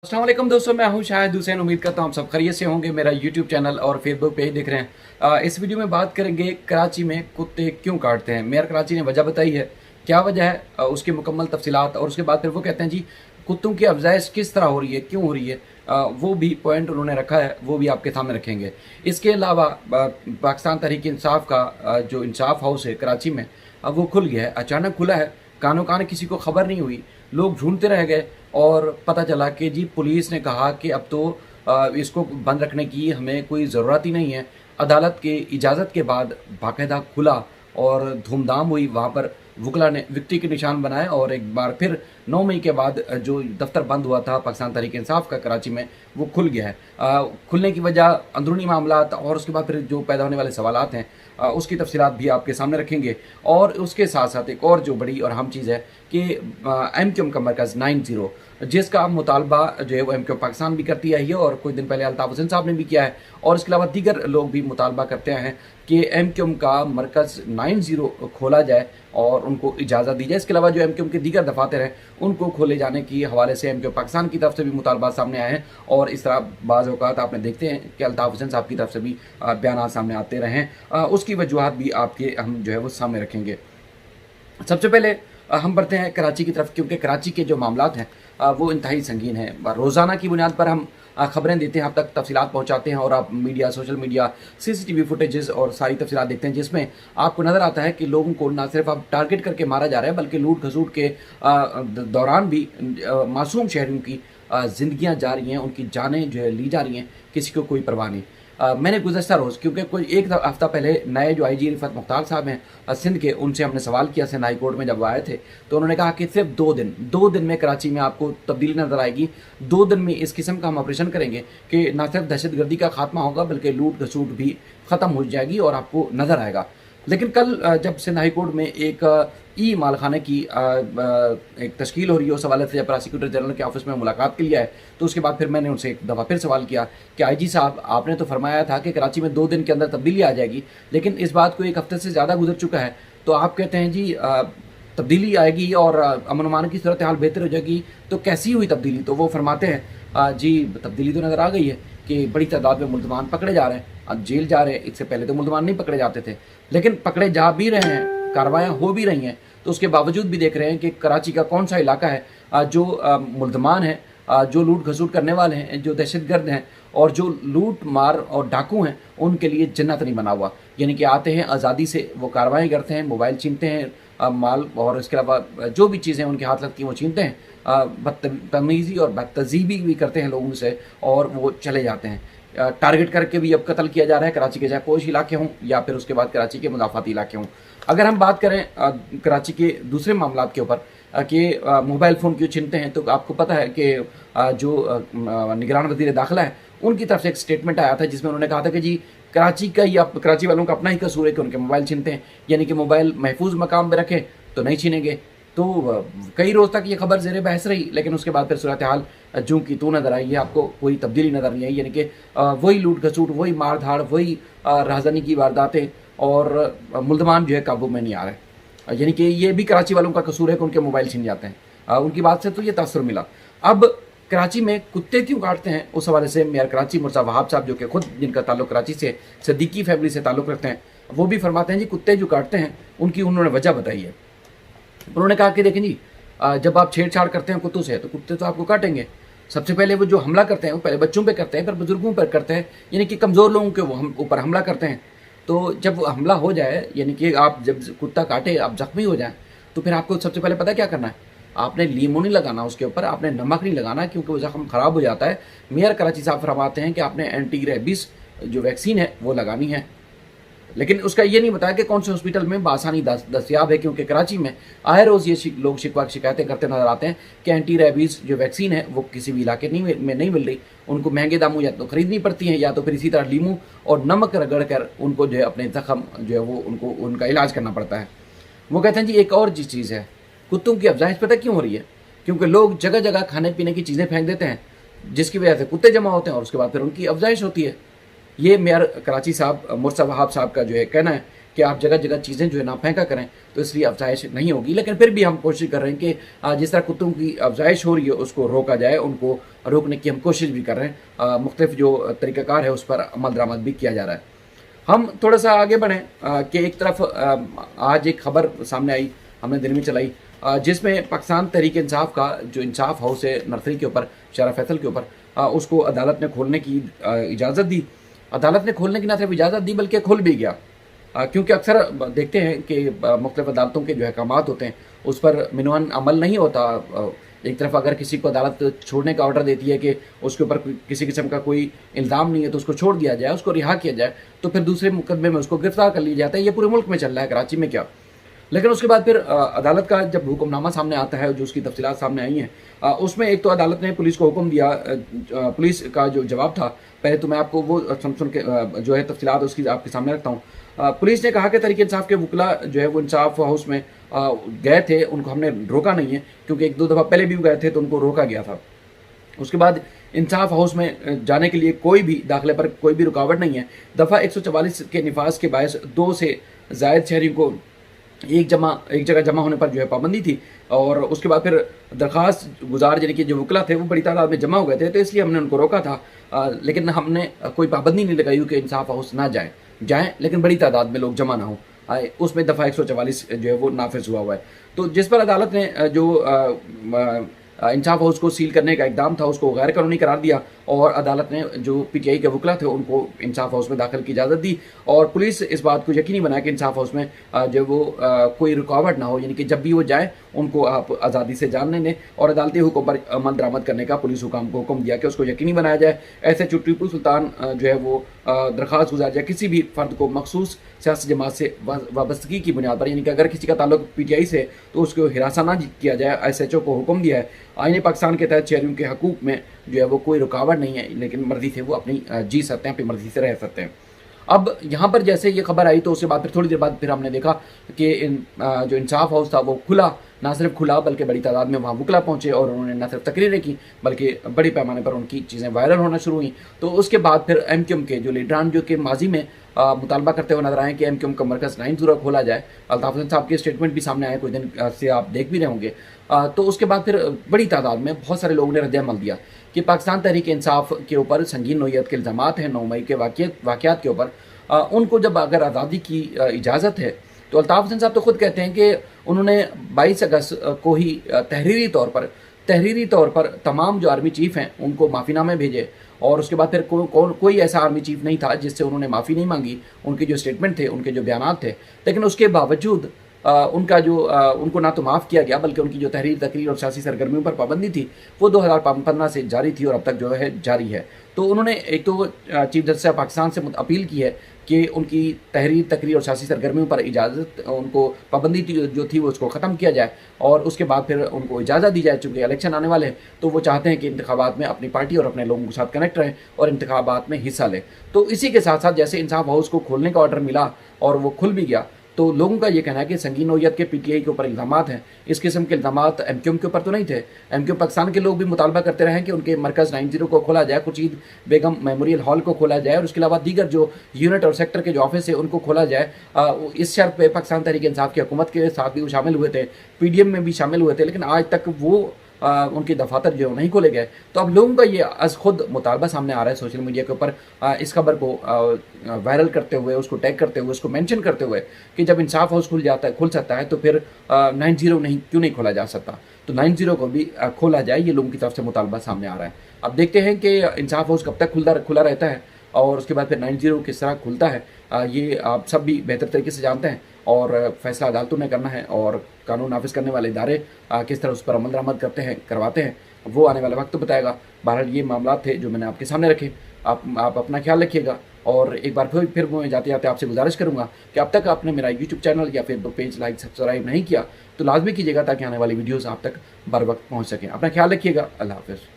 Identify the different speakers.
Speaker 1: अस्सलाम वालेकुम दोस्तों, मैं हूं शाहिद हुसैन। उम्मीद करता हूं आप सब खैरियत से होंगे। मेरा यूट्यूब चैनल और फेसबुक पेज देख रहे हैं। इस वीडियो में बात करेंगे कराची में कुत्ते क्यों काटते हैं। मेयर कराची ने वजह बताई है, क्या वजह है, उसकी मुकम्मल तफसीलात, और उसके बाद फिर वो कहते हैं जी कुत्तों की अफजाइश किस तरह हो रही है, क्यों हो रही है, वो भी पॉइंट उन्होंने रखा है, वो भी आपके सामने रखेंगे। इसके अलावा पाकिस्तान तहरीक इंसाफ का जो इंसाफ हाउस है कराची में, अब वो खुल गया है, अचानक खुला है, कानो कान किसी को खबर नहीं हुई, लोग ढूंढते रह गए और पता चला कि जी पुलिस ने कहा कि अब तो इसको बंद रखने की हमें कोई ज़रूरत ही नहीं है। अदालत के इजाज़त के बाद बाकायदा खुला और धूमधाम हुई, वहाँ पर वकला ने विक्ट्री के निशान बनाए और एक बार फिर 9 मई के बाद जो दफ्तर बंद हुआ था पाकिस्तान तहरीक इंसाफ का कराची में, वो खुल गया है। खुलने की वजह अंदरूनी मामलात और उसके बाद फिर जो पैदा होने वाले सवालात हैं, उसकी तफसीलात भी आपके सामने रखेंगे। और उसके साथ साथ एक और जो बड़ी और अहम चीज़ है कि MQM का मरकज़ 90 जिसका मुतालबा जो है वो MQM पाकिस्तान भी करती आई है और कुछ दिन पहले अल्ताफ़ हुसैन साहब ने भी किया है, और इसके अलावा दीगर लोग भी मुतालबा करते हैं कि MQM का मरकज़ 90 खोला जाए और उनको इजाज़त दी जाए। इसके अलावा जो MQM के दीगर दफातर हैं उनको खोले जाने की हवाले से MQM पाकिस्तान की तरफ से भी मुतालबा सामने आए हैं, और इस तरह बाज़ औक़ात आपने देखते हैं कि अल्ताफ़ हुसैन साहब की तरफ से भी बयान सामने आते रहे हैं। उसकी वजूहत भी आपके हम जो है वो सामने रखेंगे। सबसे पहले हम बढ़ते हैं कराची की तरफ, क्योंकि कराची के जो मामलात हैं वो इंतहाई संगीन हैं। रोज़ाना की बुनियाद पर हम खबरें देते हैं, आप तक तफसीलात पहुंचाते हैं, और आप media, social media, CCTV footages और सारी तफसीलात देखते हैं, जिसमें आपको नज़र आता है कि लोगों को ना सिर्फ अब टारगेट करके मारा जा रहा है, बल्कि लूट खसूट के दौरान भी मासूम शहरियों की ज़िंदगियाँ जा रही हैं, उनकी जानें जो है ली जा रही हैं, किसी को कोई परवाह नहीं। मैंने गुज़श्ता रोज़, क्योंकि कोई एक हफ़्ता पहले नए जो IG रिफ़त मुख्तार साहब हैं सिंध के, उनसे हमने सवाल किया सिंध हाई कोर्ट में जब वो आए थे, तो उन्होंने कहा कि सिर्फ 2 दिन में कराची में आपको तब्दीली नज़र आएगी। 2 दिन में इस किस्म का हम ऑपरेशन करेंगे कि न सिर्फ दहशतगर्दी का खात्मा होगा, बल्कि लूट खसूट भी ख़त्म हो जाएगी और आपको नज़र आएगा। लेकिन कल जब सिंध हाई कोर्ट में एक मालखाने की एक तश्कील हो रही है, उस हवाले से जब प्रोसिक्यूटर जनरल के ऑफिस में मुलाकात के लिए आए, तो उसके बाद फिर मैंने उनसे एक दफ़ा फिर सवाल किया कि IG साहब, आपने तो फरमाया था कि कराची में 2 दिन के अंदर तब्दीली आ जाएगी, लेकिन इस बात को 1 हफ्ते से ज़्यादा गुजर चुका है, तो आप कहते हैं जी तब्दीली आएगी और अमन अमान की सूरत हाल बेहतर हो जाएगी, तो कैसी हुई तब्दीली? तो वो फरमाते हैं जी तब्दीली तो नज़र आ गई है कि बड़ी तादाद में मुल्ज़मान पकड़े जा रहे हैं, अब जेल जा रहे हैं। इससे पहले तो मुल्ज़मान नहीं पकड़े जाते थे, लेकिन पकड़े जा भी रहे हैं, कार्रवाइयाँ हो भी रही हैं, तो उसके बावजूद भी देख रहे हैं कि कराची का कौन सा इलाका है जो मुल्ज़मान है, जो लूट खसूट करने वाले हैं, जो दहशतगर्द हैं और जो लूट मार और डाकू हैं, उनके लिए जन्नत नहीं बना हुआ। यानी कि आते हैं आज़ादी से, वो कार्रवाई करते हैं, मोबाइल छीनते हैं, माल और इसके अलावा जो भी चीज़ें उनके हाथ लगती हैं वो छीनते हैं, बदतमीज़ी और बदतज़ीबी भी करते हैं लोगों से, और वो चले जाते हैं। टारगेट करके भी अब कत्ल किया जा रहा है कराची के, चाहे पोश इलाके हों या फिर उसके बाद कराची के मुदाफ़ाती इलाके हों। अगर हम बात करें कराची के दूसरे मामलात के ऊपर कि मोबाइल फ़ोन क्यों छीनते हैं, तो आपको पता है कि जो निगरान वज़ीर दाखिला है, उनकी तरफ से एक स्टेटमेंट आया था जिसमें उन्होंने कहा था कि जी कराची का या कराची वालों का अपना ही कसूर है कि उनके मोबाइल छीनते हैं, यानी कि मोबाइल महफूज मकाम पर रखें तो नहीं छीनेंगे। तो कई रोज़ तक ये खबर ज़ेर बहस रही, लेकिन उसके बाद फिर सूरत हाल जूं की तू नज़र आई है, आपको कोई तब्दीली नज़र नहीं आई। यानी कि वही लूट खसूट, वही मार धाड़, वही राहज़नी की वारदातें, और मुल्ज़मान जो है काबू में नहीं आ रहे। यानी कि ये भी कराची वालों का कसूर है कि उनके मोबाइल छीन जाते हैं। उनकी बात से तो ये तासुर मिला। अब कराची में कुत्ते क्यों काटते हैं, उस हवाले से मेयर कराची मुर्सा वहाब साहब, जो कि खुद जिनका ताल्लुक कराची से सिद्दीकी फैमिली से ताल्लुक़ रखते हैं, वो भी फरमाते हैं जी कुत्ते जो काटते हैं उनकी उन्होंने वजह बताई है। उन्होंने कहा कि देखें जी, जब आप छेड़छाड़ करते हैं कुत्तों से, तो कुत्ते तो आपको काटेंगे। सबसे पहले वो जो हमला करते हैं वो पहले बच्चों पे करते हैं, फिर बुजुर्गों पर करते हैं, यानी कि कमज़ोर लोगों के वो ऊपर हमला करते हैं। तो जब वो हमला हो जाए, यानी कि आप जब कुत्ता काटे, आप ज़ख्मी हो जाएं, तो फिर आपको सबसे पहले पता है क्या करना है? आपने लीमू नहीं लगाना उसके ऊपर, आपने नमक नहीं लगाना, क्योंकि वो ज़ख्म ख़राब हो जाता है। मेयर कराची साहब फरमाते हैं कि आपने एंटी रेबीज़ जो वैक्सीन है वो लगानी है, लेकिन उसका ये नहीं बताया कि कौन से हॉस्पिटल में बासानी दस्तयाब है, क्योंकि कराची में आए रोज़ ये लोग शिकायतें करते नजर आते हैं कि एंटी रेबीज़ जो वैक्सीन है वो किसी भी इलाके में नहीं मिल रही। उनको महंगे दामों या तो ख़रीदनी पड़ती हैं, या तो फिर इसी तरह लीमू और नमक रगड़ कर उनको जो है अपने ज़ख़म जो है वो उनको उनका इलाज करना पड़ता है। वो कहते हैं जी एक और चीज़ है, कुत्तों की अफजाइश पता क्यों हो रही है? क्योंकि लोग जगह जगह खाने पीने की चीज़ें फेंक देते हैं, जिसकी वजह से कुत्ते जमा होते हैं और उसके बाद फिर उनकी अफजाइश होती है। ये मेयर कराची साहब मुर्सा वहाब साहब का जो है कहना है कि आप जगह जगह चीज़ें जो है ना फेंका करें, तो इसलिए अफजाइश नहीं होगी। लेकिन फिर भी हम कोशिश कर रहे हैं कि जिस तरह कुत्तों की अफजाइश हो रही है उसको रोका जाए, उनको रोकने की हम कोशिश भी कर रहे हैं। मुख्तलिफ जो तरीक़ाकार है उस पर अमल दरामद भी किया जा रहा है। हम थोड़ा सा आगे बढ़ें कि एक तरफ आज एक खबर सामने आई, हमने दिन में चलाई, जिसमें पाकिस्तान तहरीक इंसाफ का जो इंसाफ हाउस है नर्सरी के ऊपर, शारा फैसल के ऊपर, उसको अदालत ने खोलने की इजाज़त दी। अदालत ने खोलने की ना सिर्फ इजाज़त दी बल्कि खुल भी गया, क्योंकि अक्सर देखते हैं कि मुख्तलिफ अदालतों के जो अहकाम होते हैं उस पर मिनवन अमल नहीं होता। एक तरफ अगर किसी को अदालत छोड़ने का ऑर्डर देती है कि उसके ऊपर किसी किस्म का कोई इल्ज़ाम नहीं है तो उसको छोड़ दिया जाए, उसको रिहा किया जाए, तो फिर दूसरे मुकदमे में उसको गिरफ्तार कर लिया जाता है। ये पूरे मुल्क में चल रहा है, कराची में क्या। लेकिन उसके बाद फिर अदालत का जब हुक्मनामा सामने आता है, जो उसकी तफसीलात सामने आई हैं, उसमें एक तो अदालत ने पुलिस को हुक्म दिया, पुलिस का जो जवाब था, पहले तो मैं आपको वो सुन के जो है तफसीलात उसकी आपके सामने रखता हूँ। पुलिस ने कहा कि तहरीक इंसाफ के वकला जो है वो इंसाफ हाउस में गए थे, उनको हमने रोका नहीं है, क्योंकि एक दो दफ़ा पहले भी गए थे तो उनको रोका गया था। उसके बाद इंसाफ हाउस में जाने के लिए कोई भी दाखिले पर कोई भी रुकावट नहीं है। दफ़ा 144 के निफाज के बायस 2 से ज़ायद शहरियों को एक जगह जमा होने पर जो है पाबंदी थी, और उसके बाद फिर दरख्वास्त गुजार यानी कि जो वकला थे वो बड़ी तादाद में जमा हो गए थे, तो इसलिए हमने उनको रोका था। लेकिन हमने कोई पाबंदी नहीं लगाई कि इंसाफ हाउस ना जाएँ, लेकिन बड़ी तादाद में लोग जमा ना हो। उसमें दफ़ा 144 जो है वो नाफिज हुआ है। तो जिस पर अदालत ने जो इंसाफ हाउस को सील करने का इकदाम था उसको गैर कानूनी करार दिया, और अदालत ने जो PTI के वकला थे उनको इंसाफ हाउस में दाखिल की इजाज़त दी, और पुलिस इस बात को यकीनी बनाया कि इंसाफ हाउस में जो वो कोई रुकावट ना हो, यानी कि जब भी वो जाए उनको आप आज़ादी से जानने दें, और अदालती हुक्म पर अमल दरामद करने का पुलिस हुकाम को हुक्म दिया कि उसको यकीनी बनाया जाए। ऐसे टीपू सुल्तान जो है वो दरख्वास्त गुजार जाए किसी भी फ़र्द को मखसूस सियासी जमात से वाबस्तगी की बुनियाद पर, यानी कि अगर किसी का ताल्लुक PTI से तो उसको हिरासा ना किया जाए। SHO को हुक्म दिया है। आईन पाकिस्तान के तहत शहरियों के हकूक़ में जो है वो कोई रुकावट नहीं है, लेकिन मर्ज़ी से वो अपनी जी सकते हैं, अपनी मर्ज़ी से रह सकते हैं। अब यहाँ पर जैसे ये खबर आई तो उसके बाद फिर थोड़ी देर बाद फिर हमने देखा कि जो इंसाफ हाउस था वो खुला, ना सिर्फ खुला बल्कि बड़ी तादाद में वहाँ वकला पहुँचे, और उन्होंने न सिर्फ तकरीरें की बल्कि बड़ी पैमाने पर उनकी चीज़ें वायरल होना शुरू हुई। तो उसके बाद फिर MQM के जो लीडरान जो कि माजी में मुतालबा करते हुए नजर आए कि MQM का मरकज़ 9-0 खोला जाए। अल्ताफ़ हुसैन साहब के स्टेटमेंट भी सामने आए, कुछ दिन से आप देख भी रहे होंगे। तो उसके बाद फिर बड़ी तादाद में बहुत सारे लोगों ने रद्द-ए-अमल दिया कि पाकिस्तान तहरीक इंसाफ के ऊपर संगीन नौइयत के इल्ज़ामात हैं 9 मई के वाक़यात के ऊपर। उनको जब अगर आज़ादी की इजाज़त है तो अल्ताफ़ हुसैन साहब तो खुद कहते हैं कि उन्होंने 22 अगस्त को ही तहरीरी तौर पर तमाम जो आर्मी चीफ़ हैं उनको माफ़ीनामे भेजे, और उसके बाद फिर कोई ऐसा आर्मी चीफ़ नहीं था जिससे उन्होंने माफ़ी नहीं मांगी। उनके जो स्टेटमेंट थे, उनके जो बयानात थे, लेकिन उसके बावजूद उनको ना तो माफ़ किया गया बल्कि उनकी जो तहरीर, तकरीर और सियासी सरगर्मियों पर पाबंदी थी वो 2015 से जारी थी और अब तक जो है जारी है। तो उन्होंने एक तो चीफ जस्टिस ऑफ पाकिस्तान से अपील की है कि उनकी तहरीर, तकरीर और सियासी सरगर्मियों पर इजाज़त, उनको पाबंदी जो थी वो उसको ख़त्म किया जाए, और उसके बाद फिर उनको इजाज़त दी जाए। चूँकि इलेक्शन आने वाले हैं तो वो चाहते हैं कि इंतखाबात में अपनी पार्टी और अपने लोगों के साथ कनेक्ट रहें और इंतखाबात में हिस्सा लें। तो इसी के साथ साथ जैसे इंसाफ हाउस को खोलने का ऑर्डर मिला और वो खुल भी गया, तो लोगों का ये कहना है कि संगीन नौइयत के PTI के ऊपर इल्ज़ामात हैं। इस किस्म के इल्ज़ामात MQM के ऊपर तो नहीं थे। MQM पाकिस्तान के लोग भी मुतालबा करते रहे कि उनके मरकज़ 90 को खोला जाए, खुर्शीद बेगम मेमोरियल हॉल को खोला जाए, और उसके अलावा दीगर जो यूनिट और सेक्टर के जो ऑफिस है उनको खोला जाए। इस शर्त पे पाकिस्तान तहरीक इंसाफ की हुकूमत के साथ भी वो शामिल हुए थे, PDM में भी शामिल हुए थे, लेकिन आज तक वो उनके दफातर जो नहीं खोले गए। तो अब लोगों का ये अज खुद मुतालबा सामने आ रहा है सोशल मीडिया के ऊपर, इस खबर को वायरल करते हुए, उसको टैग करते हुए, उसको मेंशन करते हुए कि जब इंसाफ हाउस खुल सकता है तो फिर 90 क्यों नहीं खोला जा सकता। तो 90 को भी खोला जाए, ये लोगों की तरफ से मुतालबा सामने आ रहा है। अब देखते हैं कि इंसाफ हाउस कब तक खुला रहता है और उसके बाद फिर 90 किस तरह खुलता है। ये आप सब भी बेहतर तरीके से जानते हैं, और फैसला अदालतों ने करना है, और कानून नाफिज करने वाले इदारे किस तरह उस पर अमल दरामद करवाते हैं वो आने वाला वक्त तो बताएगा। बहरहाल ये मामला थे जो मैंने आपके सामने रखे। आप अपना ख्याल रखिएगा, और एक बार फिर मैं जाते जाते आपसे गुजारिश करूंगा कि अब तक आपने मेरा YouTube चैनल या फेसबुक पेज लाइक सब्सक्राइब नहीं किया तो लाजमी कीजिएगा, ताकि आने वाली वीडियोज़ आप तक बर वक्त पहुँच सकें। अपना ख्याल रखिएगा। अल्लाह हाफ़िज़।